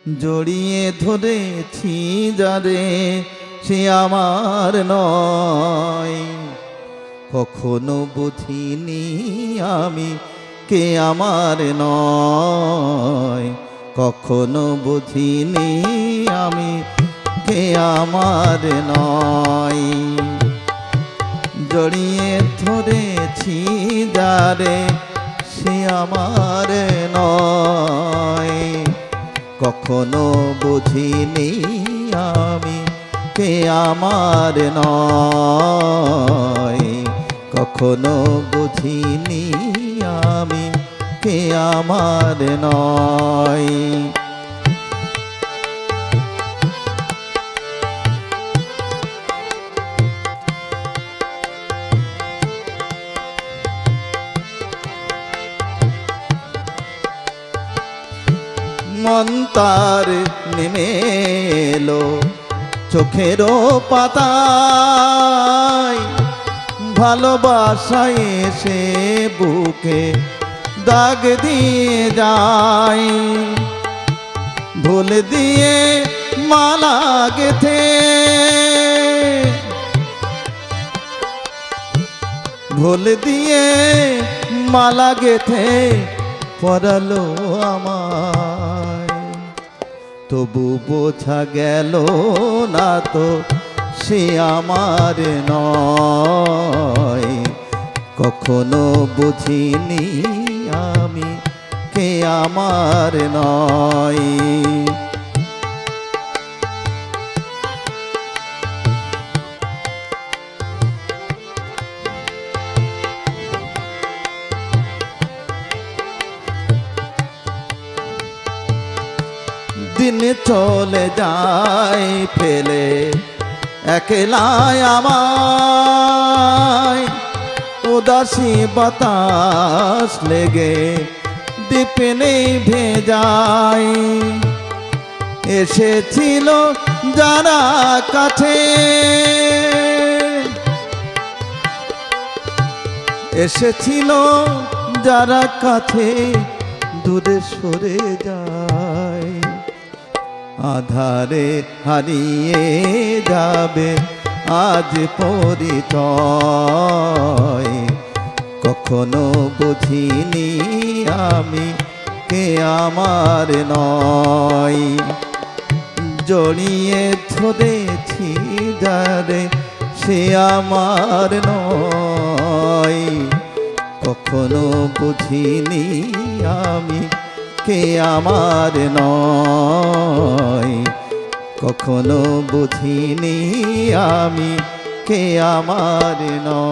জড়িয়ে ধরেছি যারে সে আমার নয়। কখনো বুঝিনি আমি কে আমার নয়, কখনো বুঝিনি আমি কে আমার নয়। জড়িয়ে ধরেছি যারে সে আমার নয়, কখনো বুঝিনি আমি কে আমার নয়, কখনো বুঝিনি আমি কে আমার নয়। মন তার নেমে এলো চোখেরও পাতায়, ভালোবাসায় এসে বুকে দাগ দিয়ে যায়। ভুল দিয়ে মালা গেথে, ভুল দিয়ে মালা গেথে পরালো আমায়। তবু বোঝা গেল না তো সে আমার নয়, কখনো বুঝিনি আমি কে আমার নয়। দিন চলে যায় ফেলে একলাই আমায়, উদাসী বাতাস লেগে দীপনে ভেজায়। এসেছিল যারা কাছে, এসেছিল যারা কাছে দূরে সরে যায়। আধারে হারিয়ে যাবে আজ পরিচয়, কখনো বুঝিনি আমি কে আমার নয়। জড়িয়ে ধরেছি যারে সে আমার নয়, কখনো বুঝিনি আমি কে আমার নয়, কখনো বুঝিনি আমি কে আমার নয়।